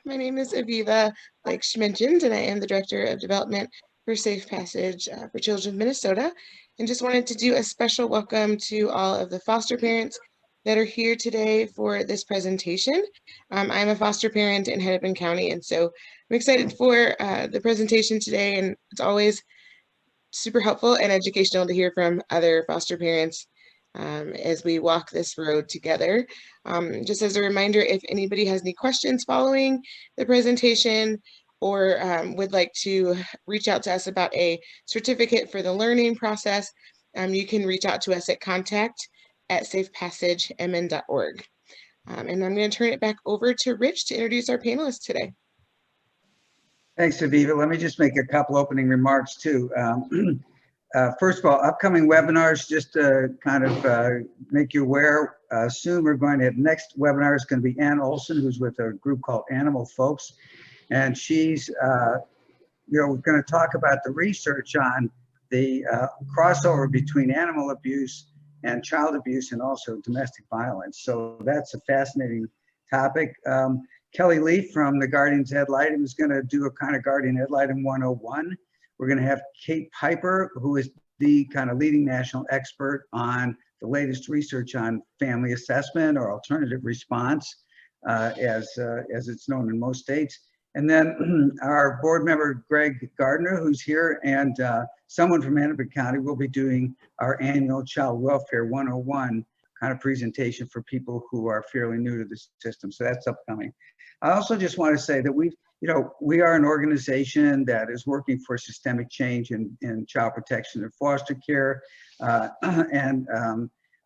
My name is Aviva, like she mentioned, and I am the Director of Development for Safe Passage for Children of Minnesota. And just wanted to do a special welcome to all of the foster parents that are here today for this presentation. I'm a foster parent in Hennepin County, and so I'm excited for the presentation today, and it's always super helpful and educational to hear from other foster parents as we walk this road together. Just as a reminder, if anybody has any questions following the presentation or would like to reach out to us about a certificate for the learning process, you can reach out to us at contact@safepassagemn.org. And I'm going to turn it back over to Rich to introduce our panelists today. Thanks, Aviva. Let me just make a couple opening remarks too. First of all, upcoming webinars, just to kind of make you aware, soon we're going to have, next webinar is going to be Ann Olson, who's with a group called Animal Folks. And she's, we're going to talk about the research on the crossover between animal abuse and child abuse and also domestic violence. So that's a fascinating topic. Kelly Lee from the Guardians Ad Litem is going to do a kind of Guardian Ad Litem 101. We're going to have Kate Piper, who is the kind of leading national expert on the latest research on family assessment or alternative response, as it's known in most states. And then our board member, Greg Gardner, who's here, and someone from Hennepin County will be doing our annual Child Welfare 101 kind of presentation for people who are fairly new to the system. So that's upcoming. I also just want to say that we are an organization that is working for systemic change in child protection and foster care.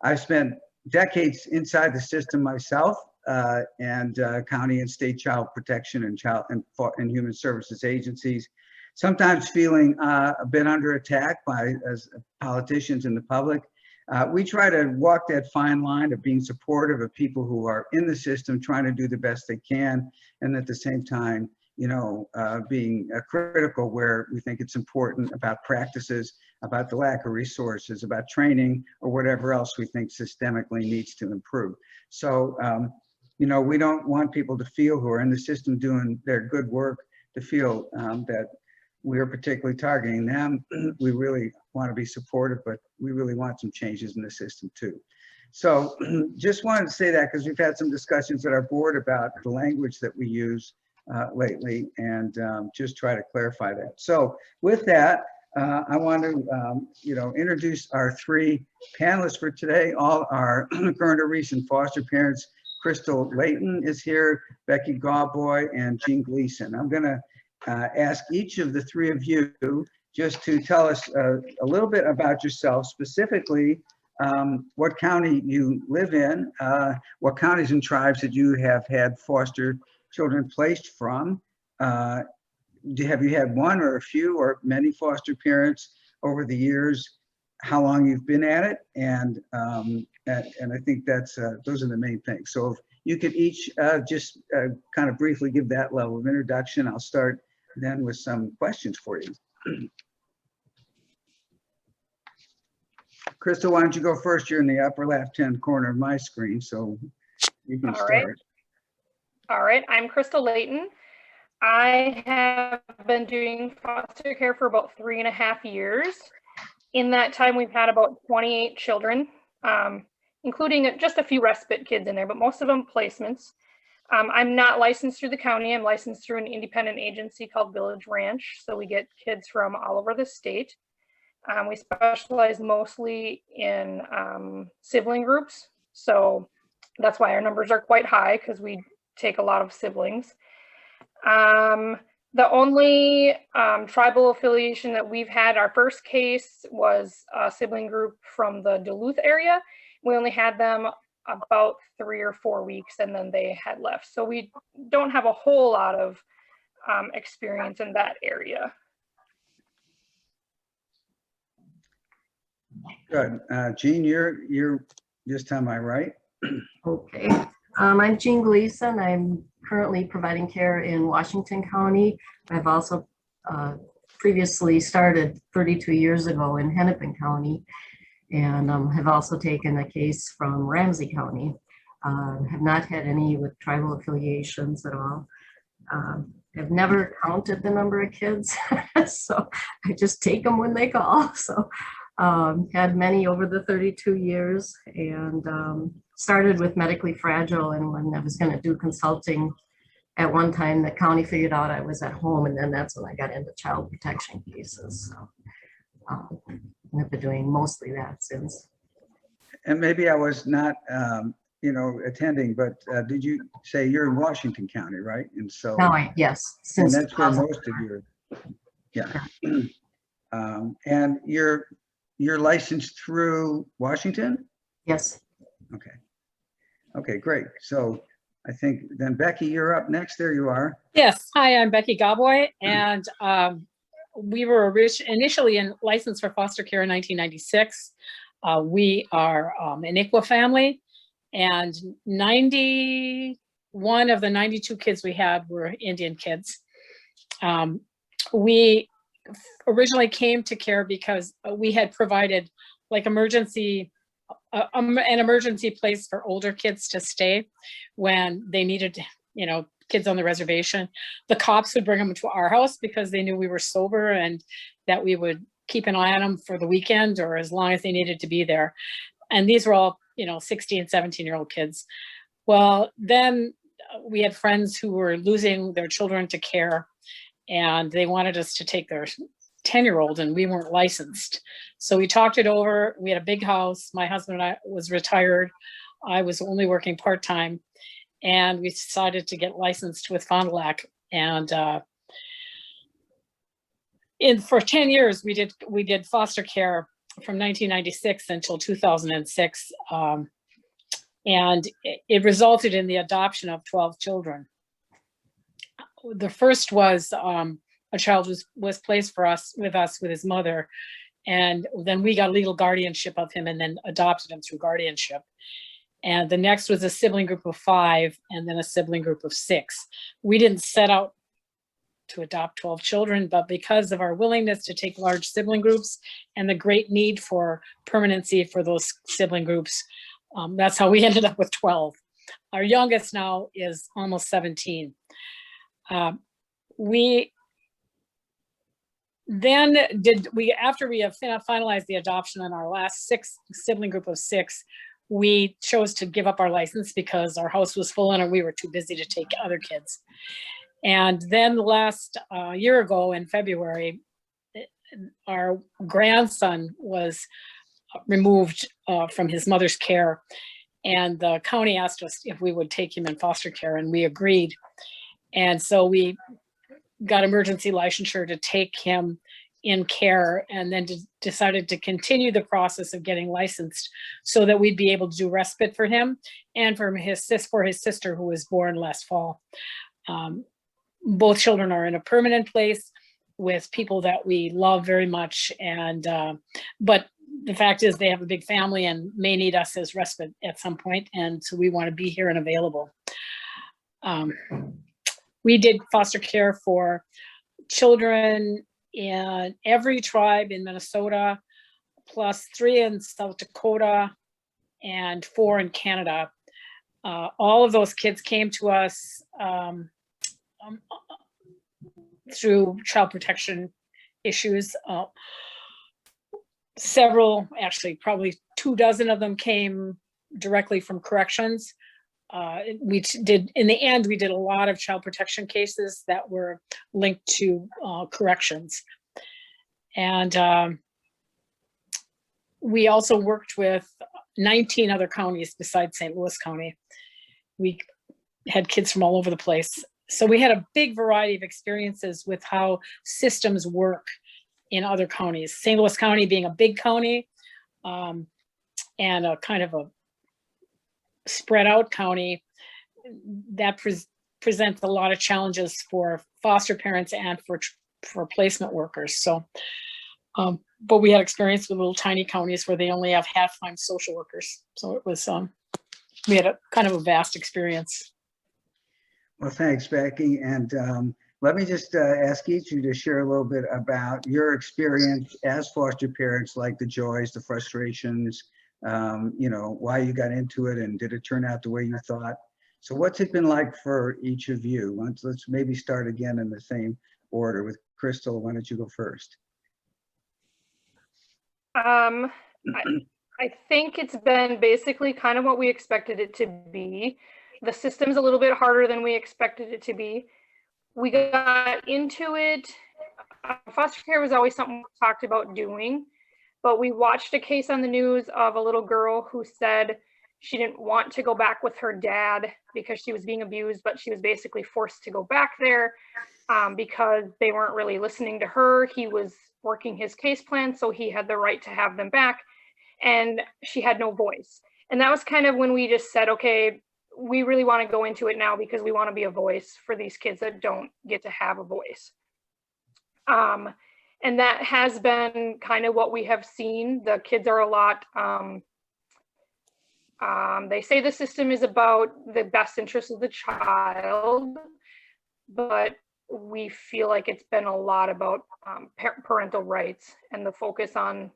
I've spent decades inside the system myself, and county and state child protection and human services agencies, sometimes feeling a bit under attack by as politicians and the public. We try to walk that fine line of being supportive of people who are in the system, trying to do the best they can, and at the same time, being critical where we think it's important about practices, about the lack of resources, about training, or whatever else we think systemically needs to improve. So, we don't want people to feel who are in the system doing their good work to feel that we are particularly targeting them. We really want to be supportive, but we really want some changes in the system too. So just wanted to say that because we've had some discussions at our board about the language that we use lately, and just try to clarify that. So with that, I want to introduce our three panelists for today. All our current or recent foster parents. Crystal Layton is here, Becky Gawboy, and Jean Gleason. I'm going to ask each of the three of you just to tell us a little bit about yourself, specifically what county you live in, what counties and tribes that you have had foster children placed from. Have you had one or a few or many foster parents over the years? How long you've been at it, and I think that's those are the main things. So if you could each just kind of briefly give that level of introduction. I'll start then with some questions for you. Crystal, why don't you go first? You're in the upper left-hand corner of my screen, so you can start. All right, I'm Crystal Layton. I have been doing foster care for about 3.5 years. In that time, we've had about 28 children, including just a few respite kids in there, but most of them placements. I'm not licensed through the county. I'm licensed through an independent agency called Village Ranch. So we get kids from all over the state. We specialize mostly in sibling groups. So that's why our numbers are quite high, because we take a lot of siblings. The only tribal affiliation that we've had, our first case was a sibling group from the Duluth area. We only had them about 3 or 4 weeks, and then they had left. So we don't have a whole lot of experience in that area. Good. Jean, you're this time, am I right? Okay. I'm Jean Gleason. I'm currently providing care in Washington County. I've also previously started 32 years ago in Hennepin County, and have also taken a case from Ramsey County. Have not had any with tribal affiliations at all. I've never counted the number of kids, so I just take them when they call. So had many over the 32 years, and started with medically fragile. And when I was going to do consulting at one time, the county figured out I was at home, and then that's when I got into child protection cases. So I've been doing mostly that since. And maybe I was not, you know, attending, but did you say you're in Washington County, right? And so, Yes, and since that's where 2000. most of your, yeah. And you're licensed through Washington? Yes. Okay. Okay, great. So I think then Becky, you're up next. There you are. Yes, hi, I'm Becky Gawboy, and we were initially licensed for foster care in 1996. We are an ICWA family, and 91 of the 92 kids we had were Indian kids. We originally came to care because we had provided like an emergency place for older kids to stay when they needed, you know, kids on the reservation. The cops would bring them to our house because they knew we were sober and that we would keep an eye on them for the weekend or as long as they needed to be there. And these were all, you know, 16 and 17-year-old kids. Well, then we had friends who were losing their children to care, and they wanted us to take their 10-year-old, and we weren't licensed. So we talked it over. We had a big house. My husband and I was retired. I was only working part-time, and we decided to get licensed with Fond du Lac. And for 10 years, we did foster care from 1996 until 2006. And it resulted in the adoption of 12 children. The first was a child was placed with us with his mother, and then we got legal guardianship of him and then adopted him through guardianship. And the next was a sibling group of 5 and then a sibling group of 6. We didn't set out to adopt 12 children, but because of our willingness to take large sibling groups and the great need for permanency for those sibling groups, that's how we ended up with 12. Our youngest now is almost 17. After we have finalized the adoption on our last sibling group of 6, we chose to give up our license because our house was full and we were too busy to take other kids. And then last year ago in February, our grandson was removed from his mother's care, and the county asked us if we would take him in foster care, and we agreed. And so we got emergency licensure to take him in care, and then decided to continue the process of getting licensed so that we'd be able to do respite for him and for his sister who was born last fall. Both children are in a permanent place with people that we love very much, and but the fact is they have a big family and may need us as respite at some point, and so we want to be here and available. We did foster care for children in every tribe in Minnesota, plus 3 in South Dakota and 4 in Canada. All of those kids came to us through child protection issues. Several, actually probably 24 of them came directly from corrections. In the end, we did a lot of child protection cases that were linked to corrections. And we also worked with 19 other counties besides St. Louis County. We had kids from all over the place. So we had a big variety of experiences with how systems work in other counties. St. Louis County being a big county and a kind of a spread out county, that presents a lot of challenges for foster parents and for placement workers. So, but we had experience with little tiny counties where they only have half-time social workers. So it was, we had a kind of a vast experience. Well, thanks, Becky. And let me just ask each of you to share a little bit about your experience as foster parents, like the joys, the frustrations, you know, why you got into it, and did it turn out the way you thought? So what's it been like for each of you? Let's maybe start again in the same order with Crystal. Why don't you go first? I think it's been basically kind of what we expected it to be. The system's a little bit harder than we expected it to be. We got into it. Foster care was always something we talked about doing, but we watched a case on the news of a little girl who said she didn't want to go back with her dad because she was being abused, but she was basically forced to go back there because they weren't really listening to her. He was working his case plan, so he had the right to have them back, and she had no voice. And that was kind of when we just said, okay, we really want to go into it now because we want to be a voice for these kids that don't get to have a voice. And that has been kind of what we have seen. The kids are a lot, they say the system is about the best interest of the child, but we feel like it's been a lot about parental rights and the focus on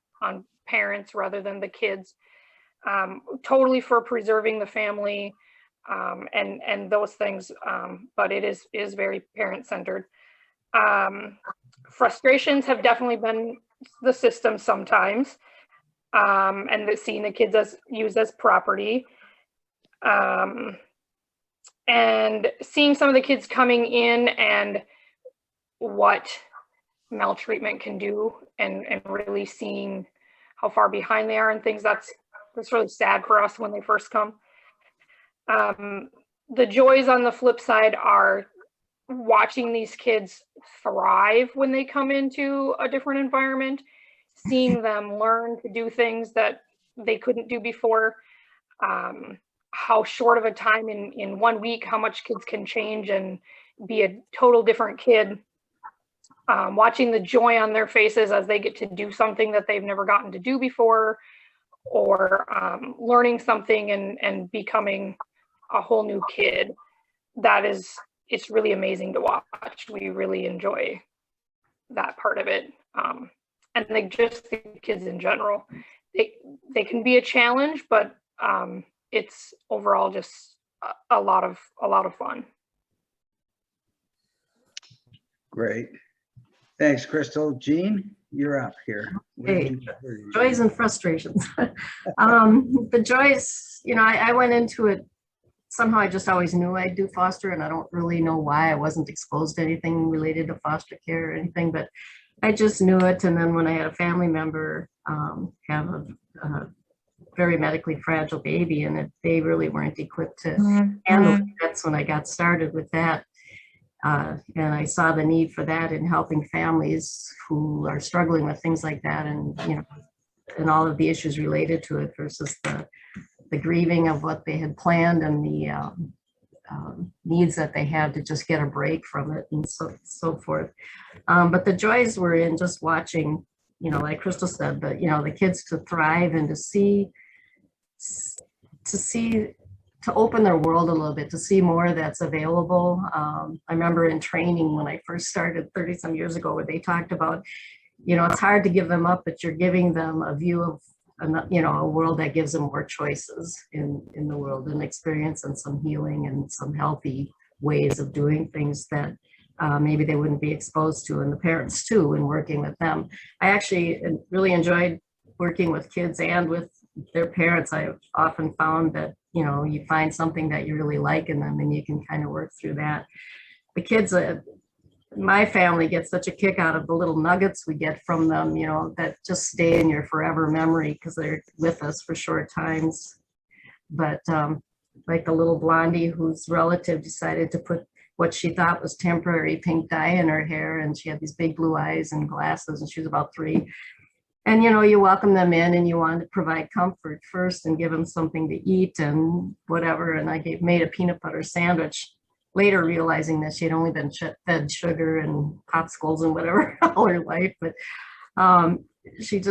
parents rather than the kids, totally for preserving the family and those things, but it is very parent-centered. Frustrations have definitely been the system sometimes, and seeing the kids as used as property, and seeing some of the kids coming in and what maltreatment can do, and really seeing how far behind they are and things. That's really sad for us when they first come. The joys on the flip side are watching these kids thrive when they come into a different environment, seeing them learn to do things that they couldn't do before, how short of a time in 1 week, how much kids can change and be a total different kid, watching the joy on their faces as they get to do something that they've never gotten to do before, or learning something and becoming a whole new kid. It's really amazing to watch. We really enjoy that part of it. And just the kids in general, they can be a challenge, but it's overall just a lot of fun. Great. Thanks, Crystal. Jean, you're up here. Hey, joys and frustrations. The joys, I went into it, somehow I just always knew I'd do foster, and I don't really know why. I wasn't exposed to anything related to foster care or anything, but I just knew it. And then when I had a family member have a very medically fragile baby, and they really weren't equipped to handle it, that's when I got started with that. And I saw the need for that in helping families who are struggling with things like that, and and all of the issues related to it, versus the grieving of what they had planned and the needs that they had to just get a break from it, and so forth. But the joys were in just watching, like Crystal said, but the kids to thrive and to open their world a little bit, to see more that's available. I remember in training when I first started 30 some years ago, where they talked about, it's hard to give them up, but you're giving them a view of a world that gives them more choices in the world, and experience and some healing and some healthy ways of doing things that maybe they wouldn't be exposed to, and the parents too, and working with them. I actually really enjoyed working with kids and with their parents. I've often found that you find something that you really like in them, and you can kind of work through that. The kids, my family gets such a kick out of the little nuggets we get from them, that just stay in your forever memory because they're with us for short times. But like the little blondie whose relative decided to put what she thought was temporary pink dye in her hair, and she had these big blue eyes and glasses, and she was about 3. And you welcome them in, and you want to provide comfort first and give them something to eat and whatever. And I made a peanut butter sandwich, later realizing that she'd only been fed sugar and popsicles and whatever all her life. But she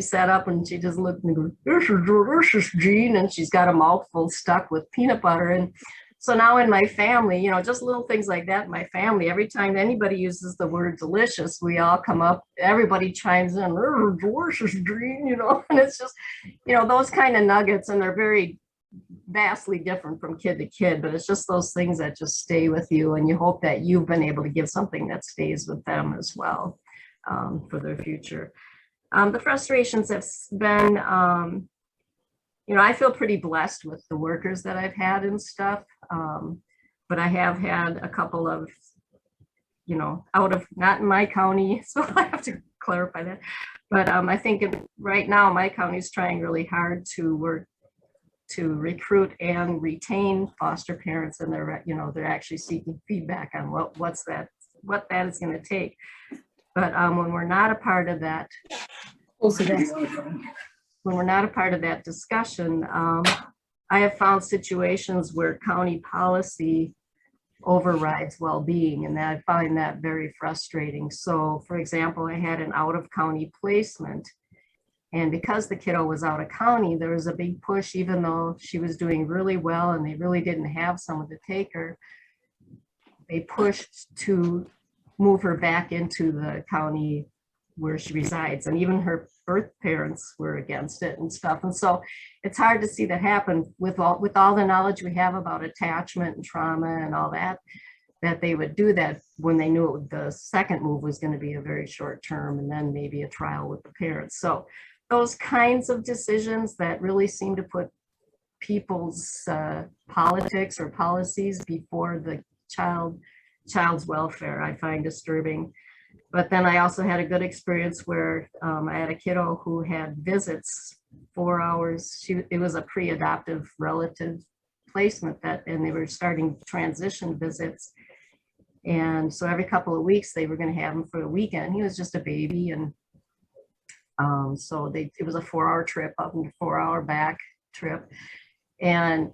sat up and she just looked and goes, this is Jean, and she's got a mouthful stuck with peanut butter. And so now in my family, just little things like that in my family, every time anybody uses the word delicious, we all come up, everybody chimes in, delicious, Jean, and it's just, those kind of nuggets, and they're very vastly different from kid to kid, but it's just those things that just stay with you, and you hope that you've been able to give something that stays with them as well, for their future. The frustrations have been, you know, I feel pretty blessed with the workers that I've had and stuff, but I have had a couple of, you know, not in my county, so I have to clarify that. But I think right now my county is trying really hard to work to recruit and retain foster parents, and they're, you know, they're actually seeking feedback on what that is going to take. But when we're not a part of that, when we're not a part of that discussion, I have found situations where county policy overrides well-being, and I find that very frustrating. So, for example, I had an out-of-county placement, and because the kiddo was out of county, there was a big push, even though she was doing really well and they really didn't have someone to take her, they pushed to move her back into the county where she resides. And even her birth parents were against it and stuff. And so it's hard to see that happen with all the knowledge we have about attachment and trauma and all that, that they would do that when they knew the second move was going to be a very short term and then maybe a trial with the parents. So those kinds of decisions that really seem to put people's politics or policies before the child's welfare, I find disturbing. But then I also had a good experience where I had a kiddo who had visits 4 hours. It was a pre-adoptive relative placement and they were starting transition visits. And so every couple of weeks they were going to have him for the weekend. He was just a baby, and so it was a 4-hour trip up and 4-hour back trip. And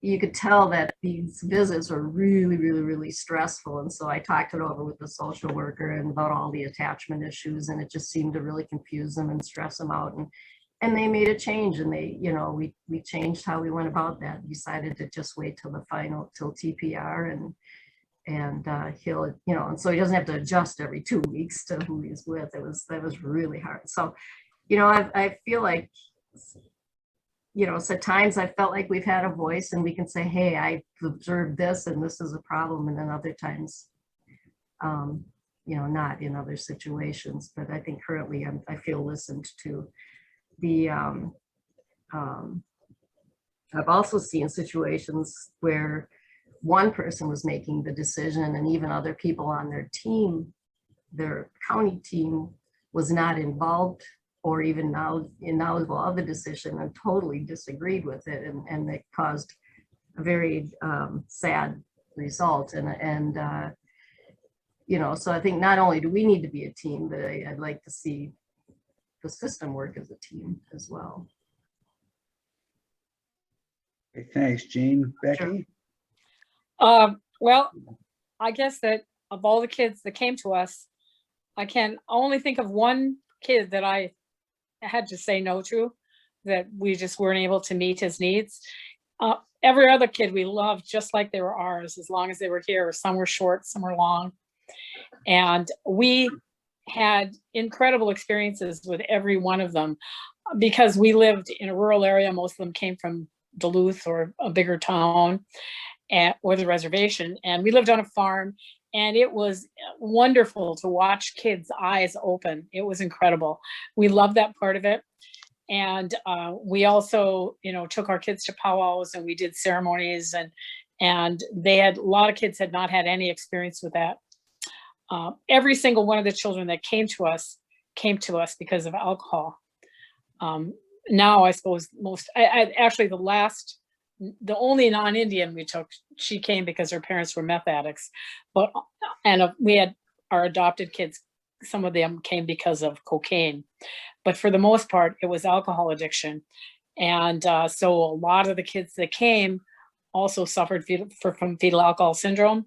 you could tell that these visits were really, really, really stressful. And so I talked it over with the social worker and about all the attachment issues, and it just seemed to really confuse them and stress them out. And they made a change, and they, you know, we changed how we went about that. Decided to just wait till TPR, and he'll, you know, and so he doesn't have to adjust every 2 weeks to who he's with. That was really hard. So, you know, I feel like, you know, so at times I felt like we've had a voice and we can say, hey, I've observed this and this is a problem. And then other times, you know, not in other situations. But I think currently I feel listened to. I've also seen situations where one person was making the decision and even other people on their team, their county team, was not involved or even knowledgeable of the decision and totally disagreed with it, and it caused a very sad result. And you know, so I think not only do we need to be a team, but I'd like to see the system work as a team as well. Okay, thanks, Jean. Becky? Well, I guess that of all the kids that came to us, I can only think of one kid that I had to say no to, that we just weren't able to meet his needs. Every other kid we loved just like they were ours, as long as they were here. Some were short, some were long. And we had incredible experiences with every one of them because we lived in a rural area. Most of them came from Duluth or a bigger town or the reservation. And we lived on a farm, and it was wonderful to watch kids' eyes open. It was incredible. We loved that part of it. And we also, you know, took our kids to powwows and we did ceremonies, and they had, a lot of kids had not had any experience with that. Every single one of the children that came to us because of alcohol. Now I suppose actually the only non-Indian we took, she came because her parents were meth addicts, and we had our adopted kids, some of them came because of cocaine, but for the most part it was alcohol addiction. And so a lot of the kids that came also suffered from fetal alcohol syndrome,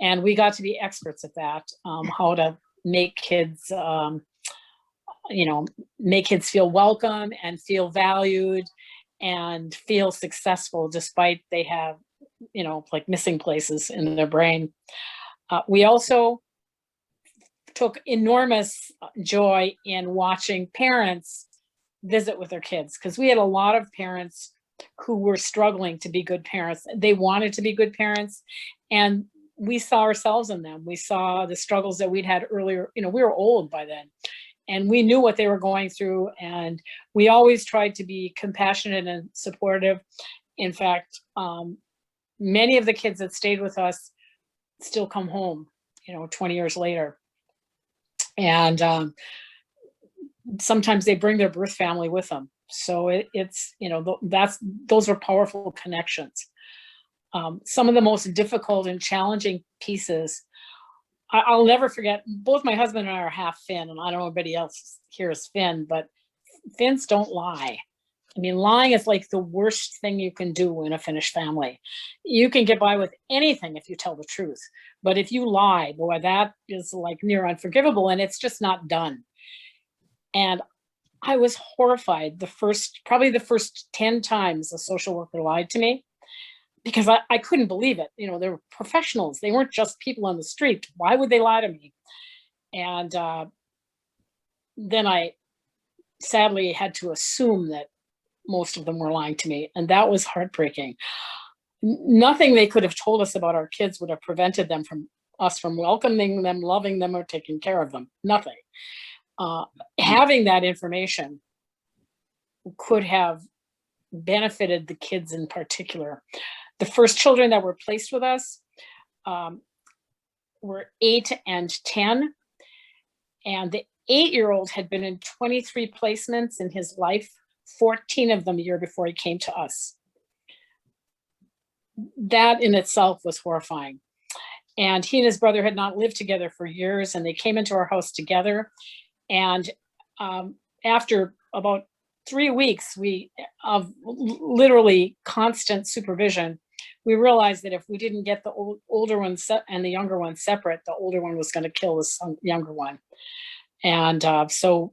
and we got to be experts at that, how to make kids make kids feel welcome and feel valued and feel successful despite they have, you know, like missing places in their brain. We also took enormous joy in watching parents visit with their kids, because we had a lot of parents who were struggling to be good parents. They wanted to be good parents, and we saw ourselves in them. We saw the struggles that we'd had earlier. You know, we were old by then, and we knew what they were going through, and we always tried to be compassionate and supportive. In fact, many of the kids that stayed with us still come home, you know, 20 years later. And sometimes they bring their birth family with them. So it's, you know, those are powerful connections. Some of the most difficult and challenging pieces, I'll never forget, both my husband and I are half Finn, and I don't know if anybody else here is Finn, but Finns don't lie. I mean, lying is like the worst thing you can do in a Finnish family. You can get by with anything if you tell the truth. But if you lie, boy, that is like near unforgivable, and it's just not done. And I was horrified probably the first 10 times a social worker lied to me, because I couldn't believe it. You know, they were professionals. They weren't just people on the street. Why would they lie to me? And then I sadly had to assume that most of them were lying to me, and that was heartbreaking. Nothing they could have told us about our kids would have prevented them from welcoming them, loving them, or taking care of them. Nothing. Having that information could have benefited the kids in particular. The first children that were placed with us were 8 and 10, and the 8-year-old had been in 23 placements in his life, 14 of them a year before he came to us. That in itself was horrifying. And he and his brother had not lived together for years, and they came into our house together. And after about 3 weeks of literally constant supervision, we realized that if we didn't get the older one and the younger one separate, the older one was going to kill the younger one. And so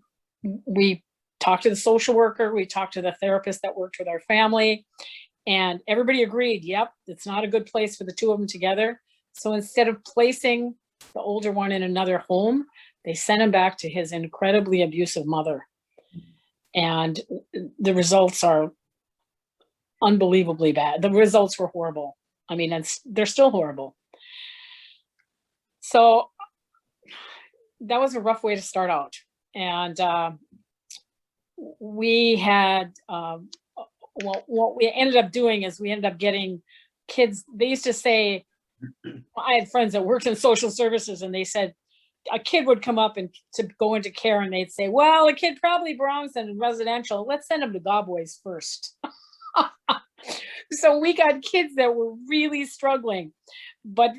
we talked to the social worker, we talked to the therapist that worked with our family, and everybody agreed, yep, it's not a good place for the two of them together. So instead of placing the older one in another home, they sent him back to his incredibly abusive mother. And the results are unbelievably bad. The results were horrible. I mean, they're still horrible. So that was a rough way to start out. And we had, what we ended up doing is we ended up getting kids. They used to say, I had friends that worked in social services, and they said a kid would come up and to go into care, and they'd say, well, a kid probably belongs in residential. Let's send him to Gawboy's first. So we got kids that were really struggling, but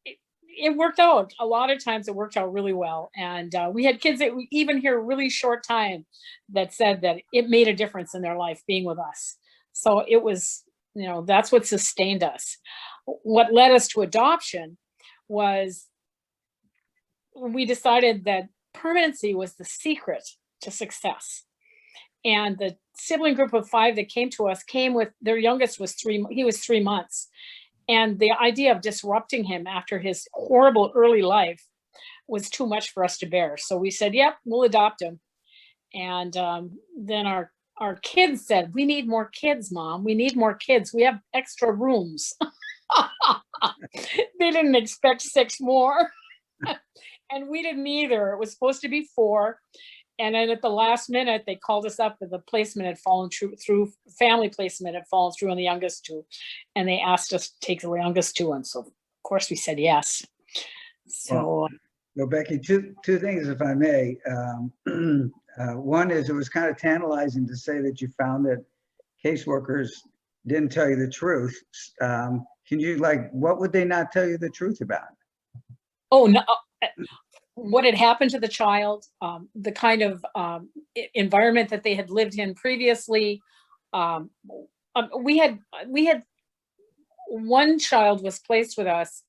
it worked out. A lot of times it worked out really well. And we had kids that we even hear a really short time that said that it made a difference in their life being with us. So it was, you know, that's what sustained us. What led us to adoption was we decided that permanency was the secret to success. And the sibling group of 5 that came to us came with, their youngest was 3 months. And the idea of disrupting him after his horrible early life was too much for us to bear. So we said, yep, we'll adopt him. And then our kids said, we need more kids, Mom. We need more kids. We have extra rooms. They didn't expect 6 more. And we didn't either. It was supposed to be 4. And then at the last minute, they called us up that the placement had fallen through, family placement had fallen through on the youngest 2. And they asked us to take the youngest 2. And so, of course, we said yes. So, well, Becky, two things, if I may. One is, it was kind of tantalizing to say that you found that caseworkers didn't tell you the truth. Can you, what would they not tell you the truth about? Oh, no. What had happened to the child, the kind of environment that they had lived in previously. We had one child was placed with us.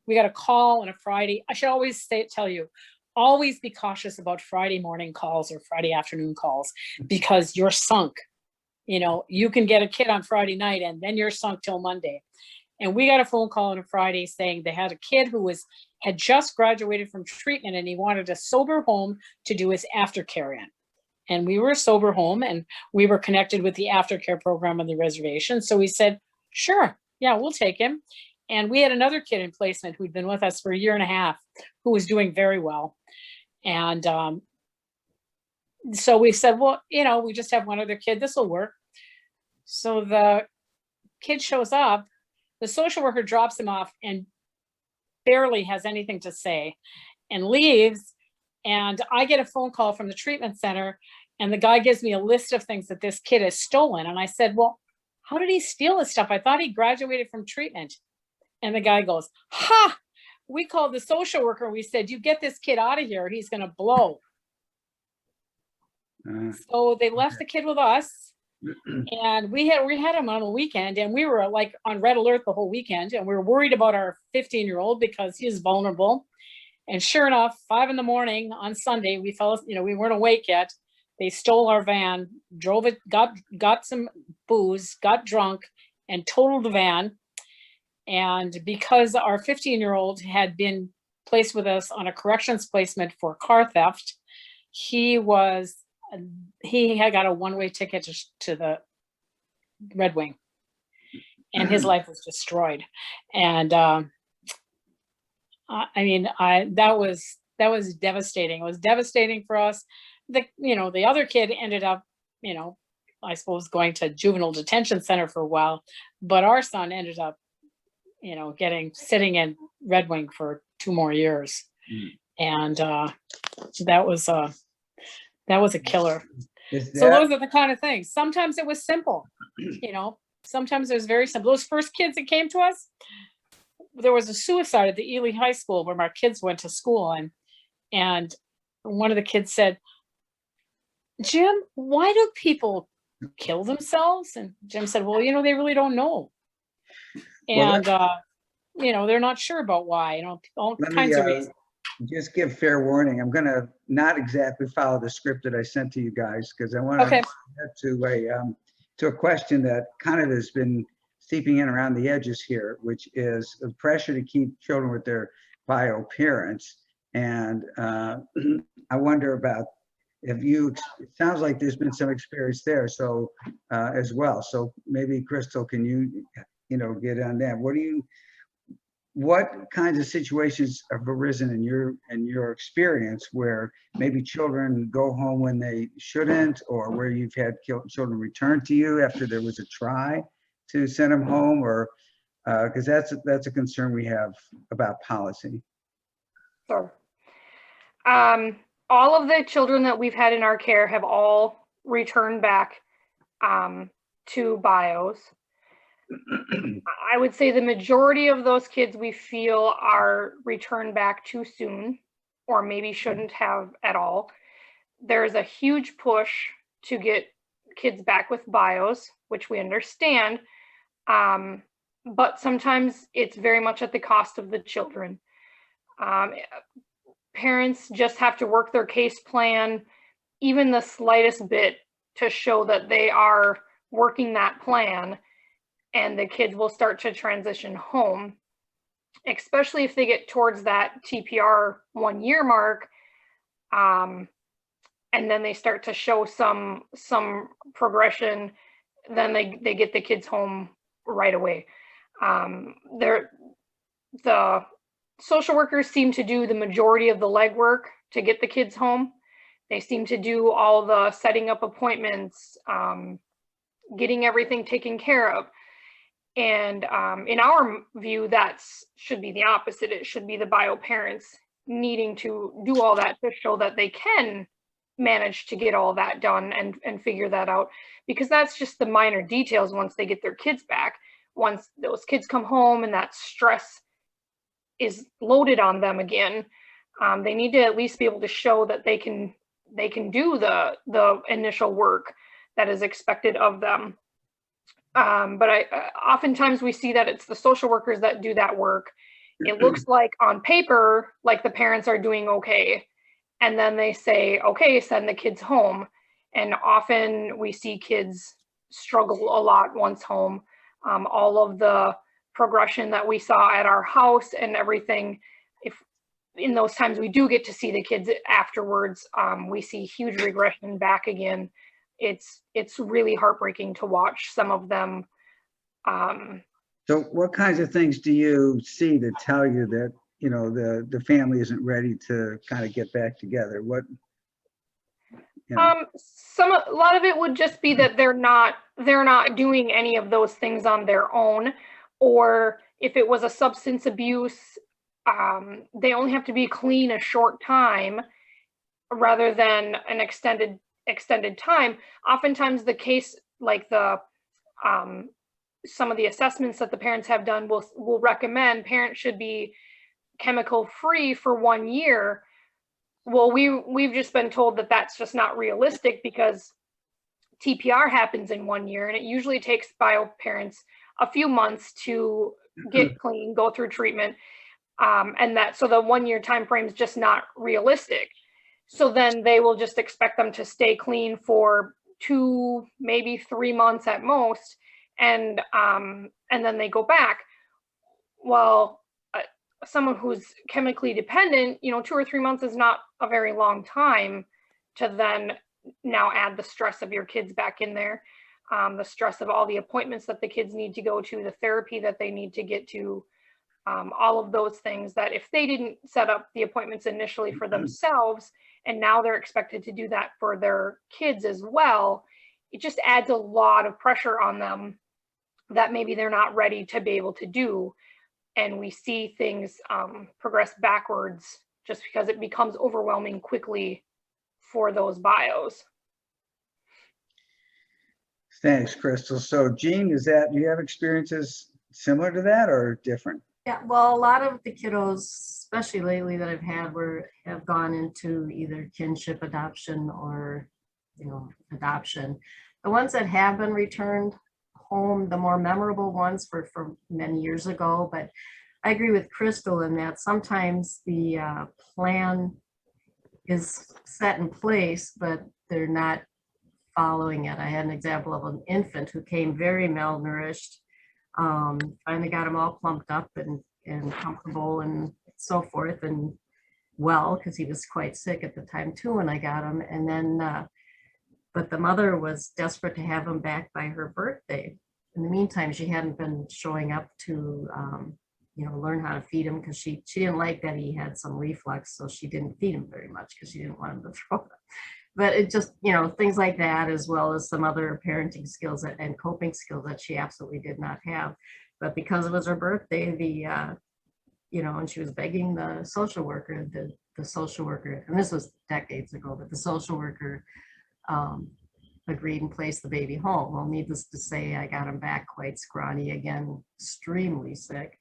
We got a call on a Friday. I should always tell you, always be cautious about Friday morning calls or Friday afternoon calls, because you're sunk. You know, you can get a kid on Friday night and then you're sunk till Monday. And we got a phone call on a Friday saying they had a kid who had just graduated from treatment, and he wanted a sober home to do his aftercare in. And we were a sober home, and we were connected with the aftercare program on the reservation. So we said, sure, yeah, we'll take him. And we had another kid in placement who'd been with us for 1.5 years who was doing very well. And so we said, well, we just have one other kid. This will work. So the kid shows up, the social worker drops him off and barely has anything to say and leaves. And I get a phone call from the treatment center, and the guy gives me a list of things that this kid has stolen. And I said, well, how did he steal this stuff? I thought he graduated from treatment. And the guy goes, ha, we called the social worker. We said, you get this kid out of here. He's going to blow. So they left the kid with us, and we had him on the weekend, and we were like on red alert the whole weekend. And we were worried about our 15-year-old because he's vulnerable. And sure enough, 5 a.m. on Sunday, we weren't awake yet. They stole our van, drove it, got some booze, got drunk, and totaled the van. And because our 15-year-old had been placed with us on a corrections placement for car theft, he had got a one-way ticket to the Red Wing, and his life was destroyed. And that was devastating. It was devastating for us. The other kid ended up, I suppose, going to juvenile detention center for a while, but our son ended up, sitting in Red Wing for 2 more years. And that was a killer. So those are the kind of things. Sometimes it was simple, sometimes it was very simple. Those first kids that came to us, there was a suicide at the Ely High School where my kids went to school, and one of the kids said, Jim, why do people kill themselves? And Jim said, well, they really don't know. And, they're not sure about why, all kinds of reasons. Just give fair warning. I'm going to not exactly follow the script that I sent to you guys, because I want to get to a question that kind of has been seeping in around the edges here, which is the pressure to keep children with their bio parents. And I wonder about it sounds like there's been some experience there, so as well. So maybe Crystal, can you get on that? What kinds of situations have arisen in your experience where maybe children go home when they shouldn't, or where you've had children return to you after there was a try to send them home, or because that's a concern we have about policy. Sure. All of the children that we've had in our care have all returned back to bios. I would say the majority of those kids we feel are returned back too soon, or maybe shouldn't have at all. There's a huge push to get kids back with bios, which we understand, but sometimes it's very much at the cost of the children. Parents just have to work their case plan, even the slightest bit, to show that they are working that plan, and the kids will start to transition home, especially if they get towards that TPR 1 year mark, and then they start to show some progression, then they get the kids home right away. The social workers seem to do the majority of the legwork to get the kids home. They seem to do all the setting up appointments, getting everything taken care of. And in our view, that should be the opposite. It should be the bio parents needing to do all that to show that they can manage to get all that done and figure that out, because that's just the minor details once they get their kids back. Once those kids come home and that stress is loaded on them again, they need to at least be able to show that they can do the initial work that is expected of them. But oftentimes we see that it's the social workers that do that work. It looks like on paper, like the parents are doing okay. And then they say, okay, send the kids home. And often we see kids struggle a lot once home. All of the progression that we saw at our house and everything, in those times we do get to see the kids afterwards, we see huge regression back again. It's really heartbreaking to watch some of them. So what kinds of things do you see that tell you that, you know, the family isn't ready to kind of get back together? What, you know? A lot of it would just be that they're not doing any of those things on their own, or if it was a substance abuse, they only have to be clean a short time rather than an extended time. Oftentimes the case, like some of the assessments that the parents have done will recommend parents should be chemical free for 1 year. Well, we've just been told that that's just not realistic, because TPR happens in 1 year, and it usually takes bio parents a few months to get clean, go through treatment, and so the 1 year time frame is just not realistic. So then they will just expect them to stay clean for 2, maybe 3 months at most, and then they go back. Well, someone who's chemically dependent, 2 or 3 months is not a very long time to then now add the stress of your kids back in there, the stress of all the appointments that the kids need to go to, the therapy that they need to get to, all of those things that if they didn't set up the appointments initially for themselves, and now they're expected to do that for their kids as well, it just adds a lot of pressure on them that maybe they're not ready to be able to do. And we see things progress backwards just because it becomes overwhelming quickly for those bios. Thanks, Crystal. So Jean, do you have experiences similar to that or different? Yeah, well, a lot of the kiddos, especially lately, that I've had have gone into either kinship adoption or, adoption. The ones that have been returned home, the more memorable ones were from many years ago, but I agree with Crystal in that sometimes the plan is set in place, but they're not following it. I had an example of an infant who came very malnourished. Finally got him all plumped up and comfortable and so forth, and well, because he was quite sick at the time too when I got him. And then, but the mother was desperate to have him back by her birthday. In the meantime, she hadn't been showing up to, learn how to feed him, because she didn't like that he had some reflux, so she didn't feed him very much because she didn't want him to throw up. But it just, things like that, as well as some other parenting skills and coping skills that she absolutely did not have. But because it was her birthday, and she was begging the social worker, the social worker, and this was decades ago, but the social worker agreed and placed the baby home. Well, needless to say, I got him back quite scrawny again, extremely sick.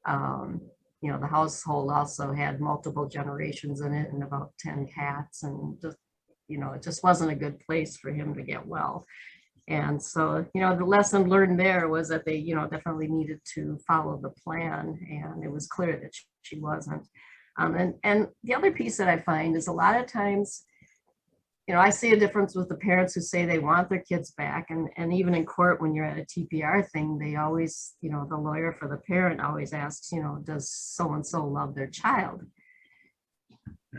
The household also had multiple generations in it and about 10 cats, and just, it just wasn't a good place for him to get well. And so, the lesson learned there was that they, definitely needed to follow the plan, and it was clear that she wasn't. And the other piece that I find is a lot of times, I see a difference with the parents who say they want their kids back, and even in court when you're at a TPR thing, they always, the lawyer for the parent always asks, does so-and-so love their child?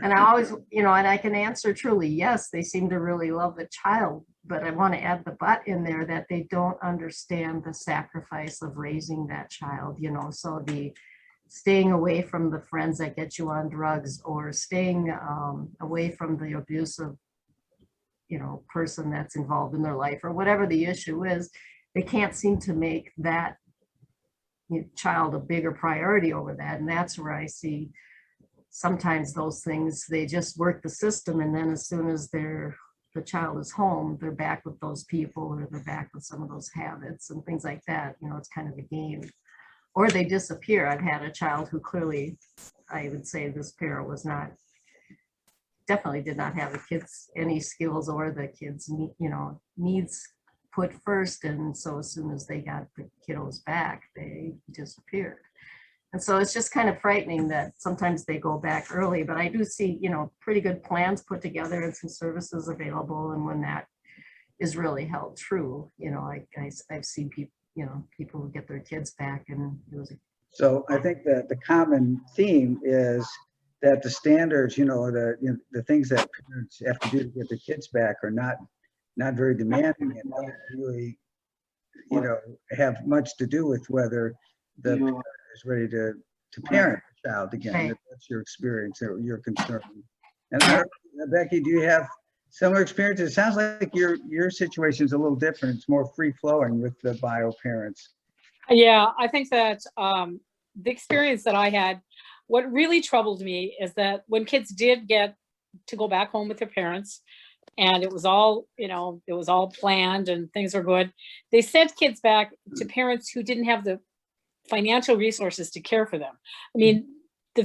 And I always, and I can answer truly, yes, they seem to really love the child, but I want to add the but in there that they don't understand the sacrifice of raising that child, so the staying away from the friends that get you on drugs, or staying away from the abusive person that's involved in their life, or whatever the issue is, they can't seem to make that child a bigger priority over that. And that's where I see sometimes those things, they just work the system, and then as soon as the child is home, they're back with those people, or they're back with some of those habits and things like that. It's kind of a game, or they disappear. I've had a child who clearly, I would say this parent definitely did not have the kids any skills or the kids needs put first, and so as soon as they got the kiddos back, they disappeared. And so it's just kind of frightening that sometimes they go back early, but I do see pretty good plans put together and some services available, and when that is really held true, I've seen people who get their kids back, and it was So I think that the common theme is that the standards, the things that parents have to do to get their kids back are not very demanding and don't really, have much to do with whether the parent is ready to parent the child again. Right. If that's your experience or your concern. And I don't know, Becky, do you have similar experiences? It sounds like your situation is a little different. It's more free flowing with the bio parents. Yeah, I think that the experience that I had, what really troubled me is that when kids did get to go back home with their parents, and it was all, it was all planned and things were good, they sent kids back to parents who didn't have the financial resources to care for them. I mean,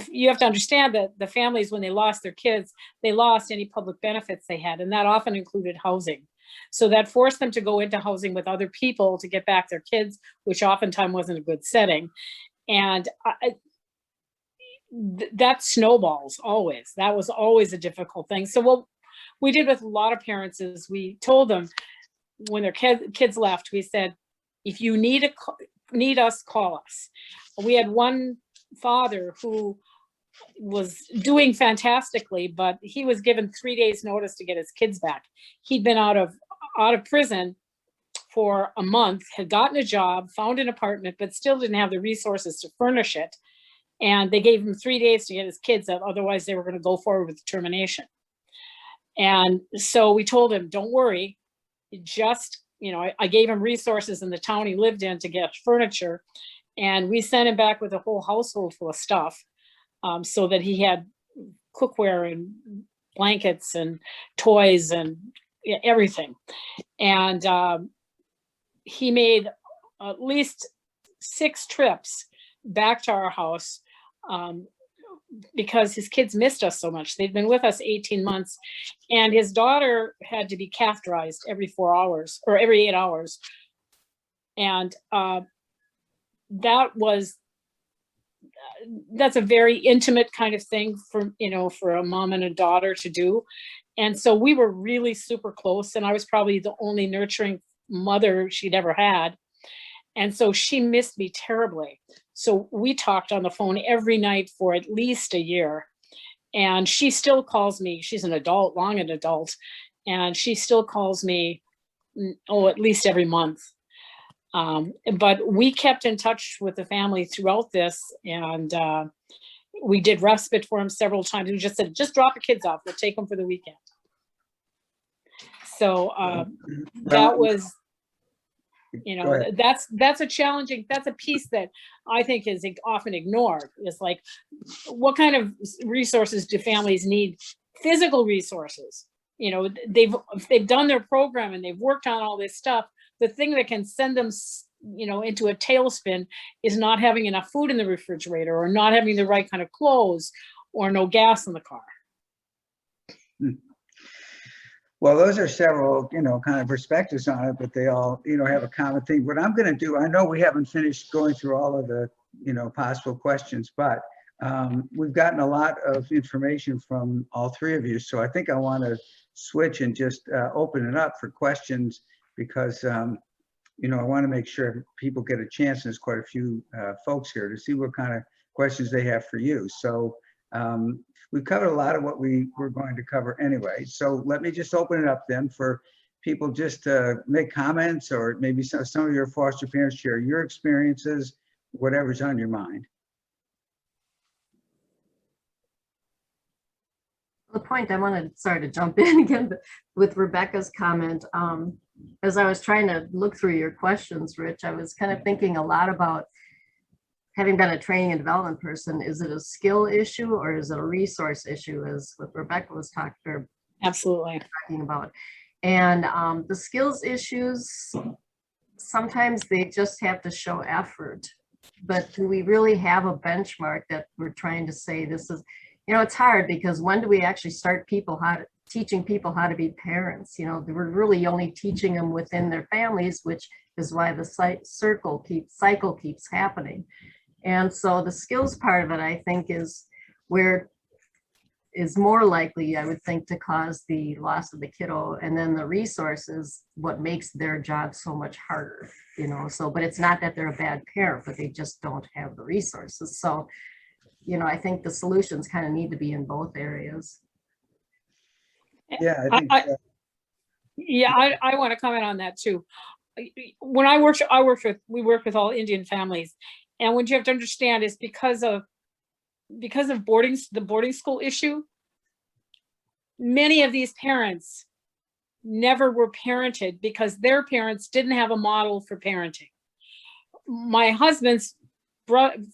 you have to understand that the families, when they lost their kids, they lost any public benefits they had, and that often included housing. So that forced them to go into housing with other people to get back their kids, which oftentimes wasn't a good setting. And that snowballs always. That was always a difficult thing. So what we did with a lot of parents is we told them when their kids left, we said, if you need us, call us. We had one father who was doing fantastically, but he was given 3 days notice to get his kids back. He'd been out of prison for a month, had gotten a job, found an apartment, but still didn't have the resources to furnish it. And they gave him 3 days to get his kids out. Otherwise they were going to go forward with termination. And so we told him, don't worry, just, I gave him resources in the town he lived in to get furniture. And we sent him back with a whole household full of stuff, so that he had cookware and blankets and toys and everything. And he made at least 6 trips back to our house because his kids missed us so much. They'd been with us 18 months, and his daughter had to be catheterized every 4 hours or every 8 hours. And that's a very intimate kind of thing for a mom and a daughter to do. And so we were really super close, and I was probably the only nurturing mother she'd ever had. And so she missed me terribly. So we talked on the phone every night for at least a year. And she still calls me. She's an adult, long an adult. And she still calls me, at least every month. But we kept in touch with the family throughout this. And we did respite for him several times. We just said, just drop the kids off. We'll take them for the weekend. So that was, that's a challenging, that's a piece that I think is often ignored. It's like, what kind of resources do families need? Physical resources. They've done their program and they've worked on all this stuff. The thing that can send them, into a tailspin is not having enough food in the refrigerator, or not having the right kind of clothes, or no gas in the car. Well, those are several, kind of perspectives on it, but they all, have a common thing. What I'm going to do, I know we haven't finished going through all of the, possible questions, but we've gotten a lot of information from all 3 of you. So I think I want to switch and just open it up for questions, because, I want to make sure people get a chance. There's quite a few folks here to see what kind of questions they have for you. So we've covered a lot of what we were going to cover anyway. So let me just open it up then for people just to make comments, or maybe some of your foster parents share your experiences, whatever's on your mind. The point I wanted, sorry to jump in again, but with Rebecca's comment, as I was trying to look through your questions, Rich, I was kind of thinking a lot about, having been a training and development person, is it a skill issue or is it a resource issue, as what Rebecca was talking about? And the skills issues, sometimes they just have to show effort. But do we really have a benchmark that we're trying to say this is, it's hard, because when do we actually start teaching people how to be parents? We're really only teaching them within their families, which is why the cycle keeps happening. And so the skills part of it, I think, is where is more likely, I would think, to cause the loss of the kiddo. And then the resources, what makes their job so much harder, but it's not that they're a bad parent, but they just don't have the resources. So I think the solutions kind of need to be in both areas. Yeah, I think, Yeah, I want to comment on that too. When we work with all Indian families, and what you have to understand is because of the boarding school issue, many of these parents never were parented because their parents didn't have a model for parenting. My husband's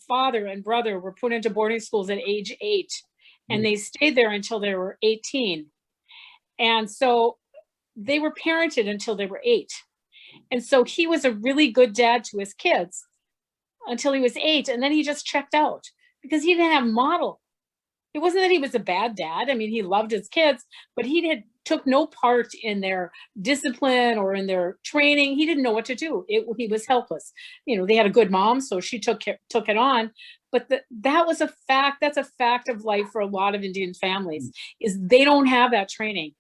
father and brother were put into boarding schools at age 8, and they stayed there until they were 18. And so they were parented until they were 8. And so he was a really good dad to his kids until he was 8. And then he just checked out because he didn't have a model. It wasn't that he was a bad dad. I mean, he loved his kids, but he took no part in their discipline or in their training. He didn't know what to do. He was helpless. They had a good mom, so she took it on. But that was a fact. That's a fact of life for a lot of Indian families, is they don't have that training.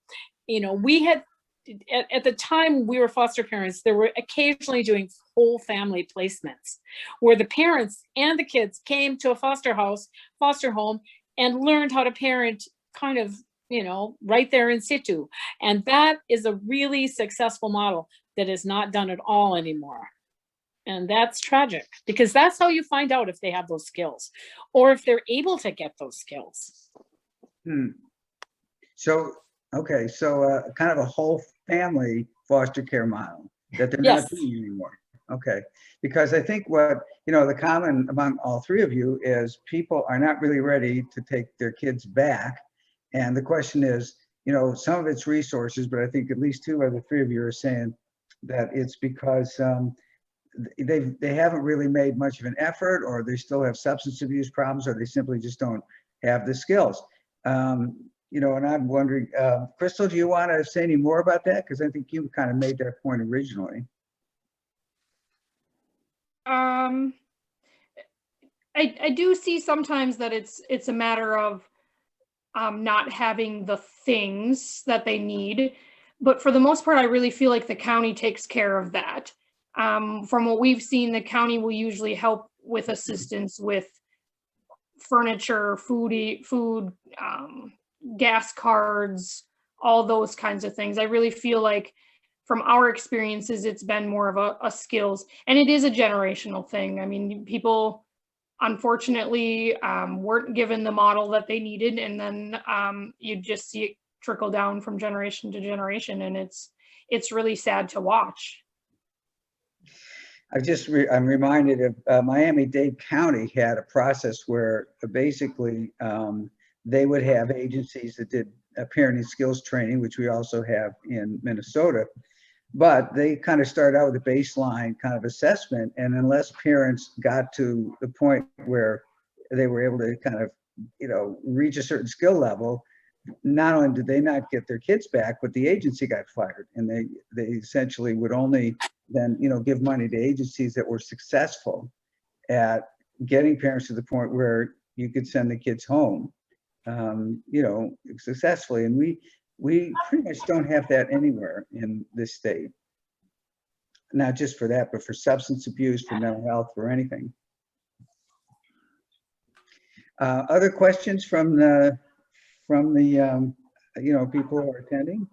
We had, at the time we were foster parents, there were occasionally doing whole family placements where the parents and the kids came to a foster home, and learned how to parent kind of, right there in situ. And that is a really successful model that is not done at all anymore. And that's tragic, because that's how you find out if they have those skills or if they're able to get those skills. So, okay, so kind of a whole family foster care model that they're Yes. not doing anymore. Okay, because I think what, the common among all three of you is people are not really ready to take their kids back. And the question is, some of it's resources, but I think at least 2 of the 3 of you are saying that it's because they haven't really made much of an effort, or they still have substance abuse problems, or they simply just don't have the skills. And I'm wondering, Crystal, do you want to say any more about that? Because I think you kind of made that point originally. I do see sometimes that it's a matter of not having the things that they need, but for the most part, I really feel like the county takes care of that. From what we've seen, the county will usually help with assistance with furniture, food, gas cards, all those kinds of things. I really feel like from our experiences, it's been more of a skills, and it is a generational thing. I mean, people unfortunately weren't given the model that they needed, and then you just see it trickle down from generation to generation, and it's really sad to watch. I'm reminded of Miami-Dade County had a process where basically they would have agencies that did parenting skills training, which we also have in Minnesota. But they kind of started out with a baseline kind of assessment, and unless parents got to the point where they were able to kind of, reach a certain skill level, not only did they not get their kids back, but the agency got fired, and they essentially would only then, give money to agencies that were successful at getting parents to the point where you could send the kids home, successfully. And we pretty much don't have that anywhere in this state. Not just for that, but for substance abuse, for mental health, for anything. Other questions from the people who are attending?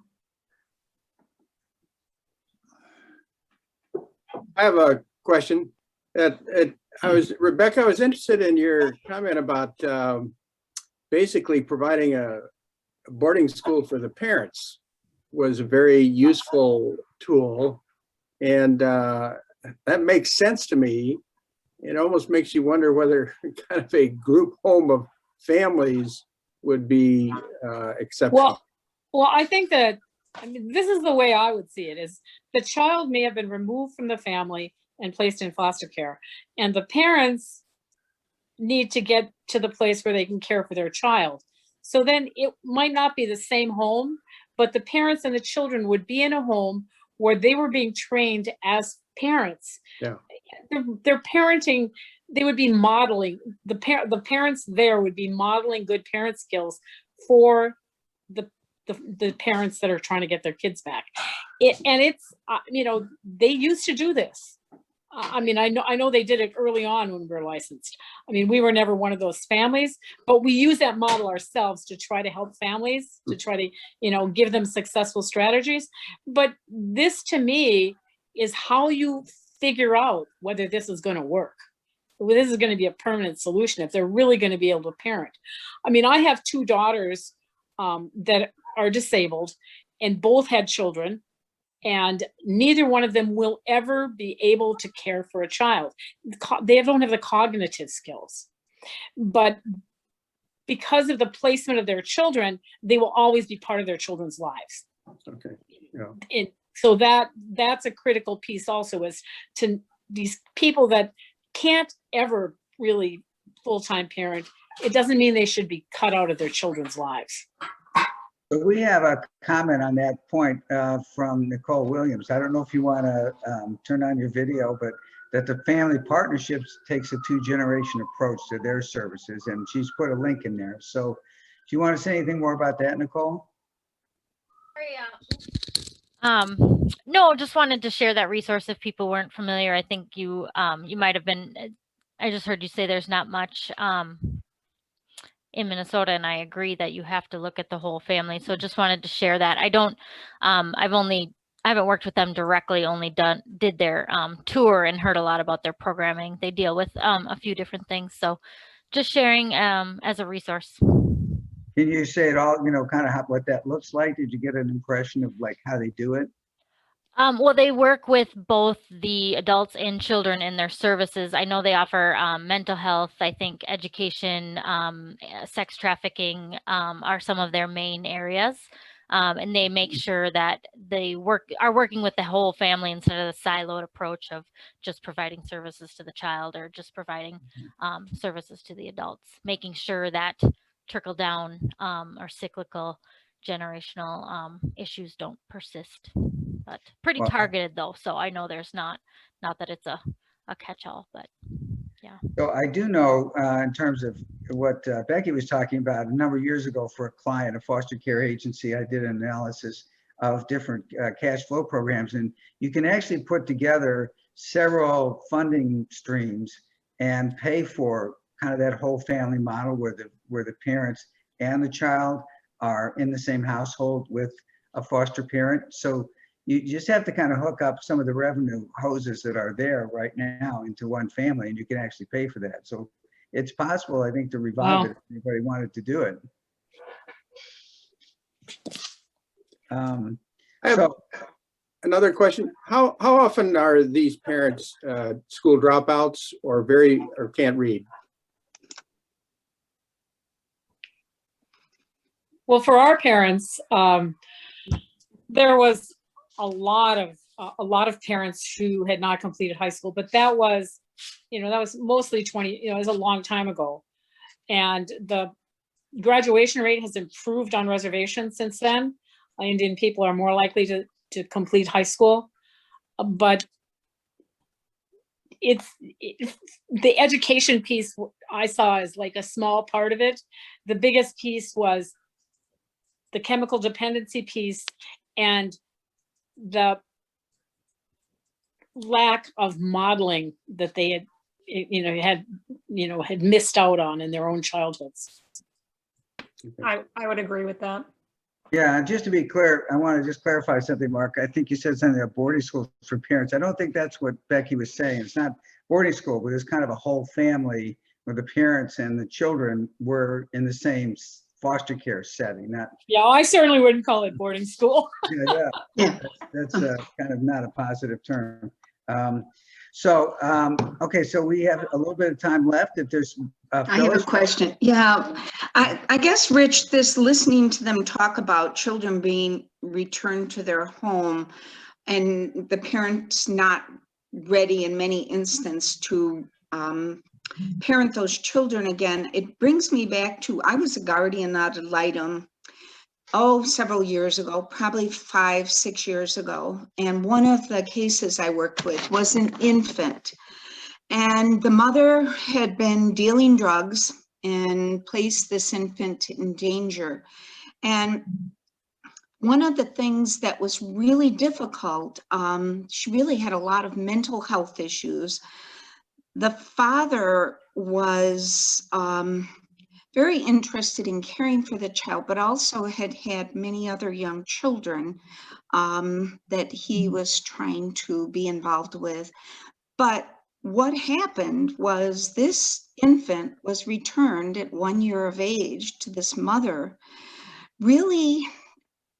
I have a question. Rebecca, I was interested in your comment about basically providing a boarding school for the parents was a very useful tool. And that makes sense to me. It almost makes you wonder whether kind of a group home of families would be exceptional. Well, I think that, this is the way I would see it, is the child may have been removed from the family and placed in foster care, and the parents need to get to the place where they can care for their child. So then it might not be the same home, but the parents and the children would be in a home where they were being trained as parents. Yeah. They're parenting, they would be modeling, the parents there would be modeling good parent skills for the parents that are trying to get their kids back. They used to do this. I mean, I know they did it early on when we were licensed. I mean, we were never one of those families, but we use that model ourselves to try to help families, to try to, you know, give them successful strategies. But this to me is how you figure out whether this is going to work. This is going to be a permanent solution if they're really going to be able to parent. I mean, I have two daughters that are disabled and both had children, and neither one of them will ever be able to care for a child. They don't have the cognitive skills, but because of the placement of their children, they will always be part of their children's lives. Okay. Yeah. And so that's a critical piece also, is to these people that can't ever really full-time parent. It doesn't mean they should be cut out of their children's lives. So we have a comment on that point from Nicole Williams. I don't know if you want to turn on your video, but that the family partnerships takes a two-generation approach to their services, and she's put a link in there. So do you want to say anything more about that, Nicole? No, just wanted to share that resource if people weren't familiar. I think you might have been. I just heard you say there's not much in Minnesota, and I agree that you have to look at the whole family. So just wanted to share that. I don't. I haven't worked with them directly. Only did their tour and heard a lot about their programming. They deal with a few different things. So just sharing as a resource. Can you say it all, you know, kind of what that looks like? Did you get an impression of like how they do it? Well, they work with both the adults and children in their services. I know they offer mental health, I think education, sex trafficking are some of their main areas. And they make sure that they are working with the whole family instead of the siloed approach of just providing services to the child or just providing services to the adults, making sure that trickle down or cyclical generational issues don't persist. But pretty targeted though, so I know there's not that it's a catch-all, but yeah. So I do know in terms of what Becky was talking about a number of years ago for a client, a foster care agency, I did an analysis of different cash flow programs, and you can actually put together several funding streams and pay for kind of that whole family model where the parents and the child are in the same household with a foster parent. So you just have to kind of hook up some of the revenue hoses that are there right now into one family, and you can actually pay for that. So it's possible, I think, to revive it if anybody wanted to do it. I have another question. How often are these parents school dropouts or can't read? Well, for our parents, there was a lot of parents who had not completed high school, but that was mostly it was a long time ago. And the graduation rate has improved on reservations since then. Indian people are more likely to complete high school, but the education piece I saw is like a small part of it. The biggest piece was the chemical dependency piece and the lack of modeling that they had missed out on in their own childhoods. I would agree with that. Yeah, just to be clear, I want to just clarify something, Mark. I think you said something about boarding schools for parents. I don't think that's what Becky was saying. It's not boarding school, but it's kind of a whole family where the parents and the children were in the same foster care setting. Yeah, I certainly wouldn't call it boarding school. Yeah. That's kind of not a positive term. Okay, so we have a little bit of time left. If there's I have a question. Yeah, I guess, Rich, this listening to them talk about children being returned to their home and the parents not ready in many instances to parent those children again, it brings me back to, I was a guardian ad litem, several years ago, probably 5-6 years ago. And one of the cases I worked with was an infant. And the mother had been dealing drugs and placed this infant in danger. And one of the things that was really difficult, she really had a lot of mental health issues. The father was very interested in caring for the child, but also had had many other young children that he was trying to be involved with. But what happened was this infant was returned at 1 year of age to this mother, really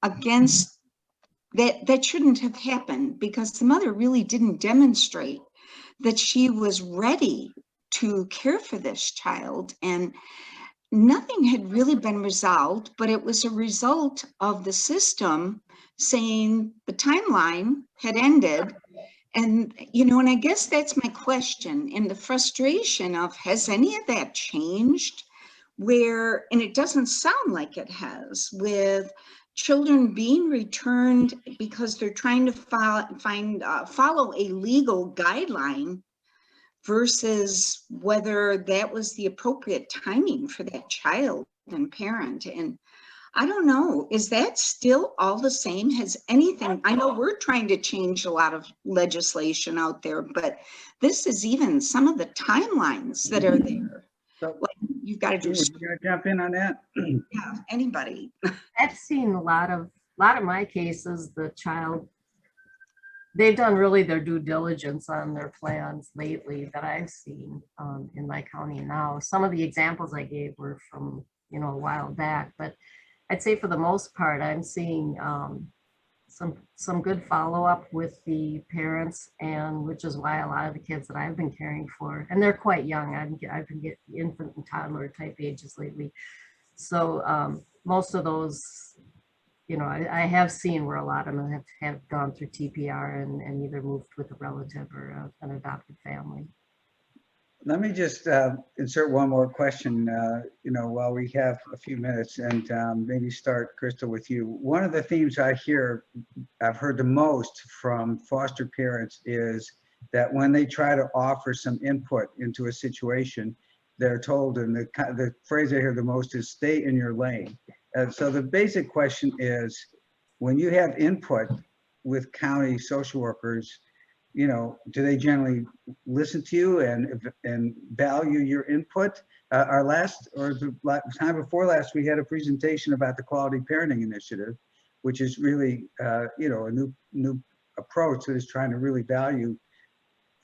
against that shouldn't have happened, because the mother really didn't demonstrate that she was ready to care for this child. And nothing had really been resolved, but it was a result of the system saying the timeline had ended. And, you know, and I guess that's my question, in the frustration of, has any of that changed? Where, and it doesn't sound like it has, with children being returned because they're trying to follow a legal guideline, versus whether that was the appropriate timing for that child and parent. And I don't know, is that still all the same? Has anything, I know we're trying to change a lot of legislation out there, but this is even some of the timelines that are there. So, like, you've got to do. you gonna jump in on that? Yeah, anybody. I've seen a lot of my cases, the child, they've done really their due diligence on their plans lately that I've seen in my county now. Some of the examples I gave were from, you know, a while back, but I'd say for the most part, I'm seeing some good follow-up with the parents, and which is why a lot of the kids that I've been caring for, and they're quite young, I've been getting infant and toddler type ages lately. So most of those, you know, I have seen where a lot of them have gone through TPR and either moved with a relative or an adopted family. Let me just insert one more question, you know, while we have a few minutes, and maybe start, Crystal, with you. One of the themes I've heard the most from foster parents is that when they try to offer some input into a situation, they're told, and the phrase I hear the most is "stay in your lane." So the basic question is, when you have input with county social workers, you know, do they generally listen to you and value your input? Our last, or the time before last, we had a presentation about the Quality Parenting Initiative, which is really, you know, a new approach that is trying to really value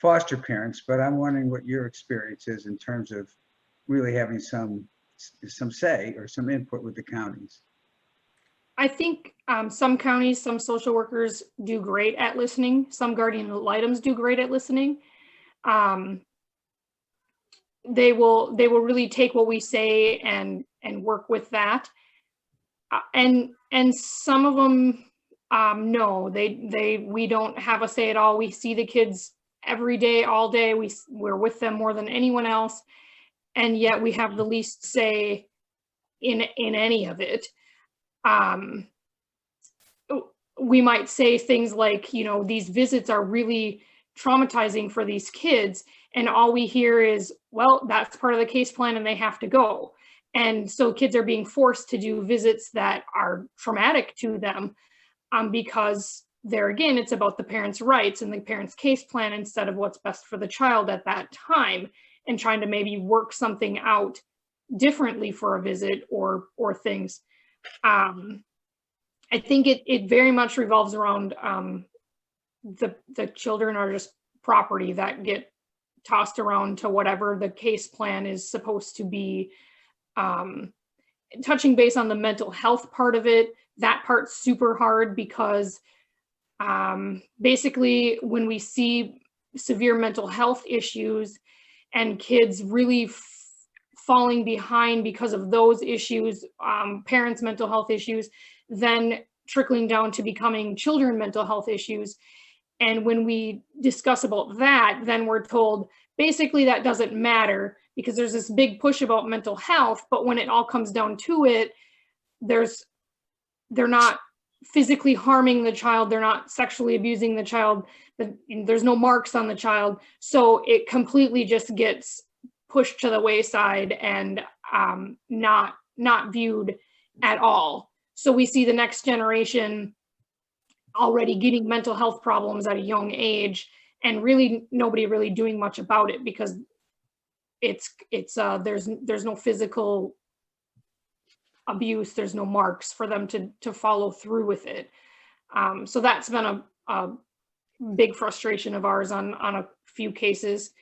foster parents. But I'm wondering what your experience is in terms of really having some say or some input with the counties. I think some counties, some social workers do great at listening. Some guardian ad litems do great at listening. They will really take what we say and work with that. And some of them, no, we don't have a say at all. We see the kids every day, all day. We're with them more than anyone else, and yet we have the least say in any of it. We might say things like, you know, these visits are really traumatizing for these kids, and all we hear is, well, that's part of the case plan and they have to go. And so kids are being forced to do visits that are traumatic to them, because there again, it's about the parents' rights and the parents' case plan instead of what's best for the child at that time, and trying to maybe work something out differently for a visit or things. I think it very much revolves around the children are just property that get tossed around to whatever the case plan is supposed to be. Touching base on the mental health part of it, that part's super hard, because basically when we see severe mental health issues and kids really falling behind because of those issues, parents' mental health issues, then trickling down to becoming children mental health issues. And when we discuss about that, then we're told basically that doesn't matter, because there's this big push about mental health, but when it all comes down to it, they're not physically harming the child, they're not sexually abusing the child, there's no marks on the child, so it completely just gets pushed to the wayside and not viewed at all. So we see the next generation already getting mental health problems at a young age, and really nobody really doing much about it because there's no physical abuse, there's no marks for them to follow through with it. So that's been a big frustration of ours on a few cases.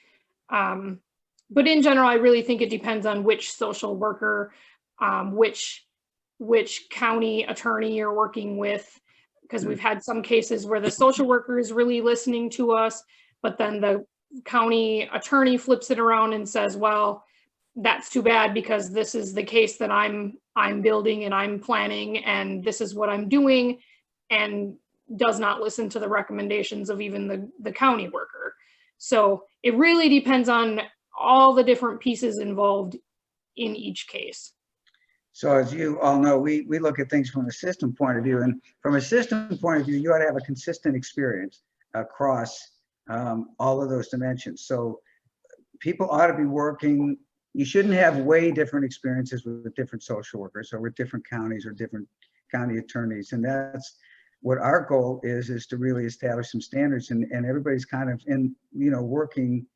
But in general, I really think it depends on which social worker, which county attorney you're working with, because we've had some cases where the social worker is really listening to us, but then the county attorney flips it around and says, well, that's too bad because this is the case that I'm building and I'm planning and this is what I'm doing, and does not listen to the recommendations of even the county worker. So it really depends on all the different pieces involved in each case. So as you all know, we look at things from a system point of view, and from a system point of view, you ought to have a consistent experience across all of those dimensions. So people ought to be working, you shouldn't have way different experiences with different social workers or with different counties or different county attorneys. And that's what our goal is to really establish some standards, and everybody's kind of working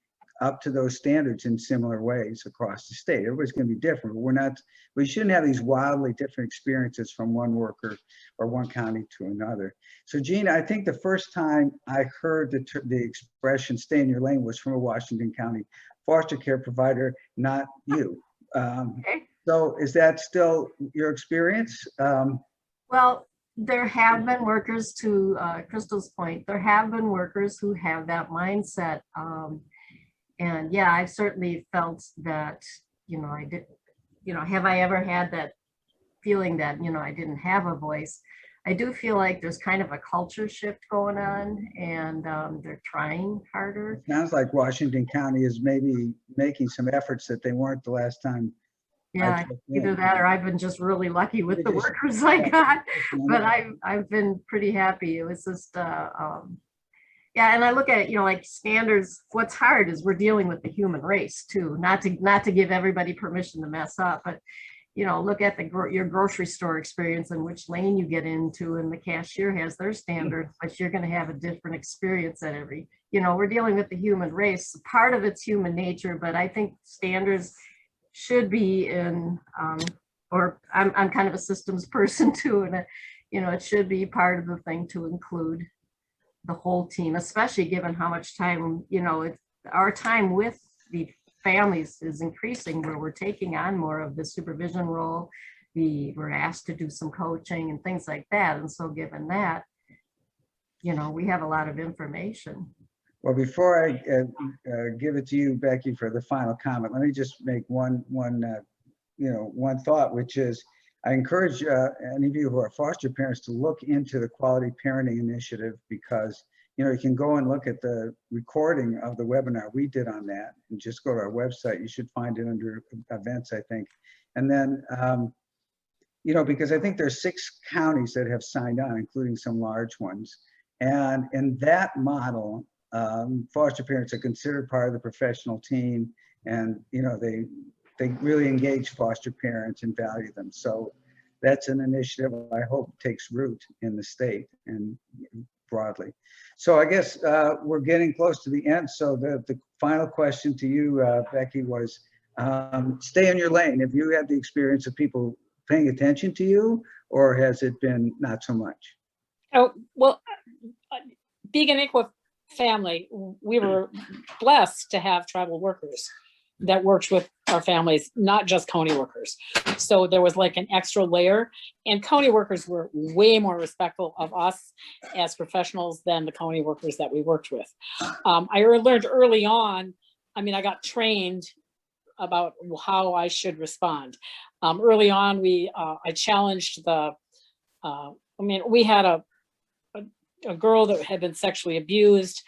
up to those standards in similar ways across the state. Everybody's going to be different, but we shouldn't have these wildly different experiences from one worker or one county to another. So Gina, I think the first time I heard the expression "stay in your lane" was from a Washington County foster care provider, not you. Okay. So is that still your experience? Well, there have been workers, to Crystal's point, there have been workers who have that mindset. And yeah, I've certainly felt that, I did, have I ever had that feeling that, I didn't have a voice? I do feel like there's kind of a culture shift going on, and they're trying harder. It sounds like Washington County is maybe making some efforts that they weren't the last time. Yeah, either that or I've been just really lucky with the workers I got, but I've been pretty happy. It was just, yeah, and I look at it, like standards. What's hard is we're dealing with the human race too. Not to give everybody permission to mess up, but look at your grocery store experience and which lane you get into, and the cashier has their standards, but you're going to have a different experience at every. We're dealing with the human race. Part of it's human nature, but I think standards should be in, or I'm kind of a systems person too, and it should be part of the thing to include the whole team, especially given how much time, our time with the families is increasing, where we're taking on more of the supervision role. We're asked to do some coaching and things like that. And so given that, we have a lot of information. Well, before I give it to you, Becky, for the final comment, let me just make one thought, which is I encourage any of you who are foster parents to look into the Quality Parenting Initiative, because you can go and look at the recording of the webinar we did on that, and just go to our website. You should find it under events, I think. And then, because I think there's 6 counties that have signed on, including some large ones. And in that model, foster parents are considered part of the professional team, and they really engage foster parents and value them. So that's an initiative I hope takes root in the state and broadly. So I guess we're getting close to the end. So the final question to you, Becky, was stay in your lane. Have you had the experience of people paying attention to you, or has it been not so much? Oh, well, being an ICWA family, we were blessed to have tribal workers that worked with our families, not just county workers. So there was like an extra layer, and county workers were way more respectful of us as professionals than the county workers that we worked with. I learned early on, I got trained about how I should respond. Early on, I challenged we had a girl that had been sexually abused,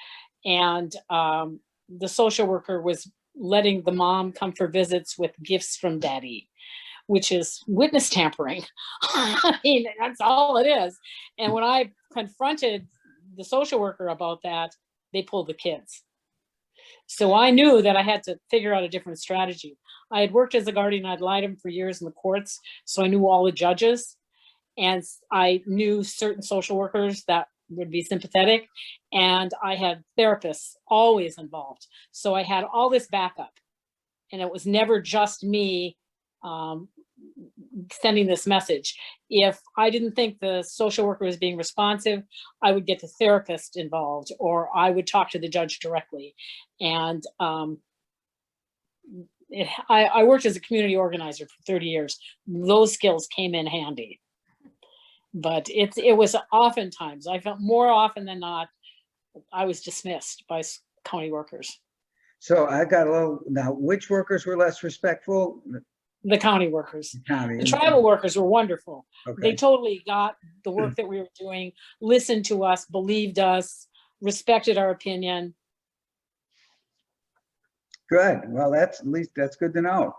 and the social worker was letting the mom come for visits with gifts from daddy, which is witness tampering. That's all it is. And when I confronted the social worker about that, they pulled the kids. So I knew that I had to figure out a different strategy. I had worked as a guardian ad litem for years in the courts, so I knew all the judges. And I knew certain social workers that would be sympathetic, and I had therapists always involved. So I had all this backup, and it was never just me sending this message. If I didn't think the social worker was being responsive, I would get the therapist involved, or I would talk to the judge directly. And I worked as a community organizer for 30 years. Those skills came in handy. But it was oftentimes, I felt more often than not, I was dismissed by county workers. So I got a little, now which workers were less respectful? The county workers. County. The tribal workers were wonderful. Okay. They totally got the work that we were doing, listened to us, believed us, respected our opinion. Good. Well, that's at least that's good to know.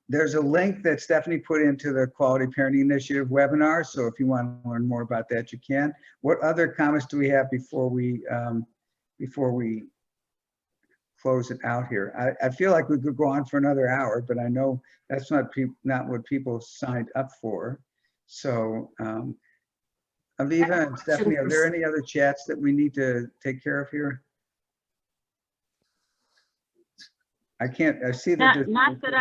There's a link that Stephanie put into the Quality Parenting Initiative webinar. So if you want to learn more about that, you can. What other comments do we have before we close it out here? I feel like we could go on for another hour, but I know that's not what people signed up for. So Aviva and Stephanie, are there any other chats that we need to take care of here? I see that. Not that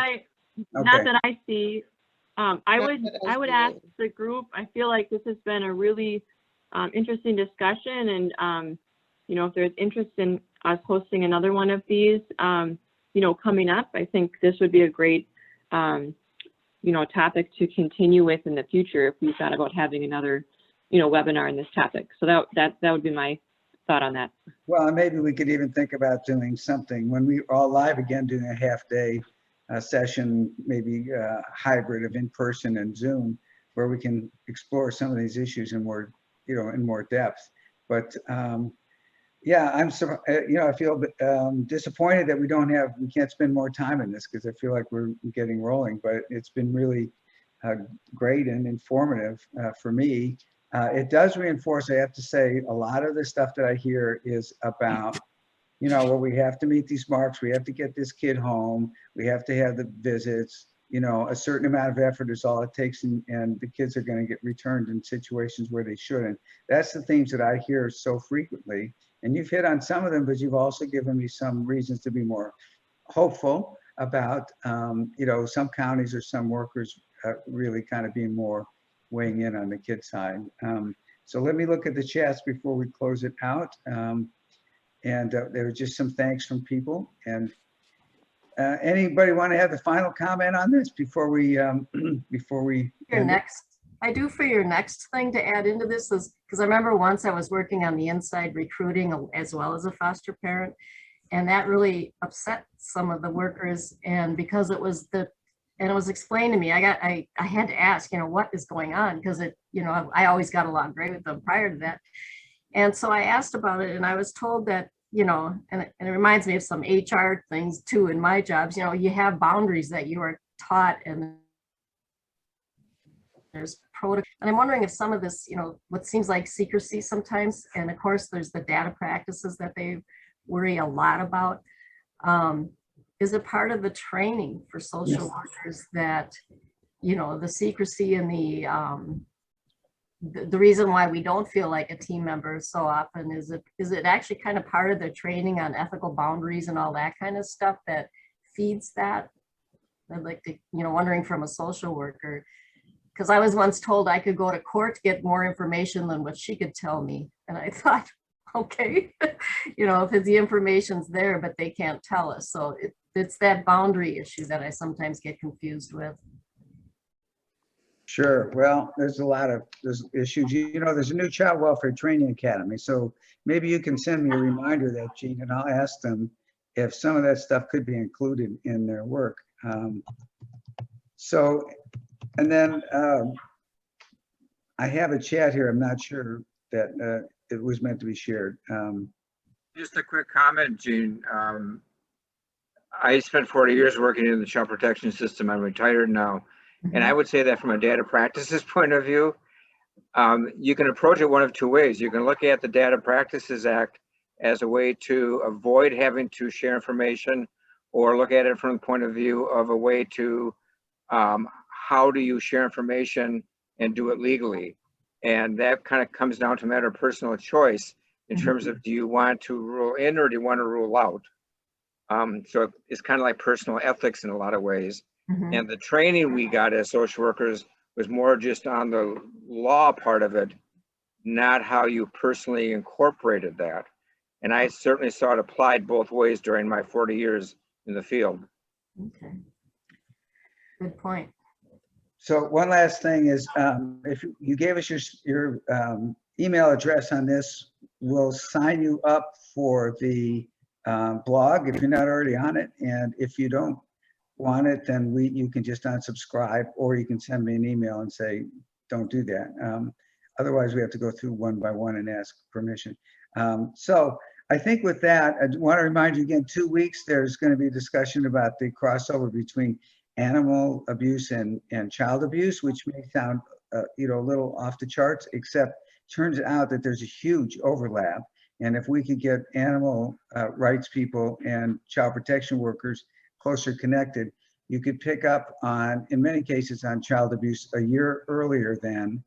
I see. I would ask the group. I feel like this has been a really interesting discussion, and if there's interest in us hosting another one of these, coming up, I think this would be a great, topic to continue with in the future if we thought about having another, webinar on this topic. So that would be my thought on that. Well, maybe we could even think about doing something when we are all live again, doing a half-day session, maybe hybrid of in-person and Zoom, where we can explore some of these issues in more, in more depth. But yeah, I feel disappointed that we can't spend more time in this, because I feel like we're getting rolling. But it's been really great and informative for me. It does reinforce, I have to say, a lot of the stuff that I hear is about, well, we have to meet these marks, we have to get this kid home, we have to have the visits, a certain amount of effort is all it takes, and the kids are going to get returned in situations where they shouldn't. That's the themes that I hear so frequently. And you've hit on some of them, but you've also given me some reasons to be more hopeful about, some counties or some workers really kind of being more weighing in on the kid side. So let me look at the chats before we close it out. And there were just some thanks from people. And anybody want to have the final comment on this before we I do for your next thing to add into this is, because I remember once I was working on the inside recruiting as well as a foster parent, and that really upset some of the workers. And because it was explained to me, I had to ask, what is going on? Because I always got along great with them prior to that. And so I asked about it, and I was told that, and it reminds me of some HR things too in my jobs, you have boundaries that you are taught, and there's protocol. And I'm wondering if some of this, what seems like secrecy sometimes, and of course there's the data practices that they worry a lot about. Is it part of the training for social workers that, the secrecy and the reason why we don't feel like a team member so often is it actually kind of part of the training on ethical boundaries and all that kind of stuff that feeds that? I'd like to, wondering from a social worker, because I was once told I could go to court to get more information than what she could tell me. And I thought, okay, if the information's there, but they can't tell us. So it's that boundary issue that I sometimes get confused with. Sure. Well, there's issues. There's a new Child Welfare Training Academy. So maybe you can send me a reminder of that, Jean, and I'll ask them if some of that stuff could be included in their work. And then I have a chat here. I'm not sure that it was meant to be shared. Just a quick comment, Jean. I spent 40 years working in the child protection system. I'm retired now. And I would say that from a data practices point of view, you can approach it one of two ways. You can look at the Data Practices Act as a way to avoid having to share information, or look at it from the point of view of a way to how do you share information and do it legally? And that kind of comes down to a matter of personal choice in terms of, do you want to rule in or do you want to rule out? So it's kind of like personal ethics in a lot of ways. And the training we got as social workers was more just on the law part of it, not how you personally incorporated that. And I certainly saw it applied both ways during my 40 years in the field. Okay. Good point. So one last thing is, if you gave us your email address on this, we'll sign you up for the blog if you're not already on it. And if you don't want it, then you can just unsubscribe, or you can send me an email and say, don't do that. Otherwise, we have to go through one by one and ask permission. So I think with that, I want to remind you again, 2 weeks, there's going to be a discussion about the crossover between animal abuse and child abuse, which may sound a little off the charts, except turns out that there's a huge overlap. And if we could get animal rights people and child protection workers closer connected, you could pick up on, in many cases, on child abuse a year earlier than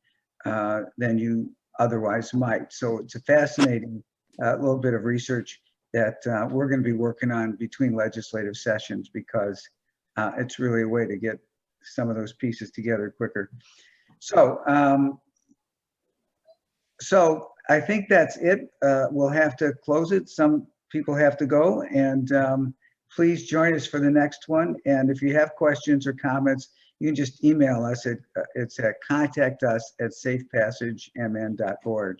you otherwise might. So it's a fascinating little bit of research that we're going to be working on between legislative sessions, because it's really a way to get some of those pieces together quicker. So, so I think that's it. We'll have to close it. Some people have to go, and please join us for the next one. And if you have questions or comments, you can just email us. It's at contactus@safepassagemn.org.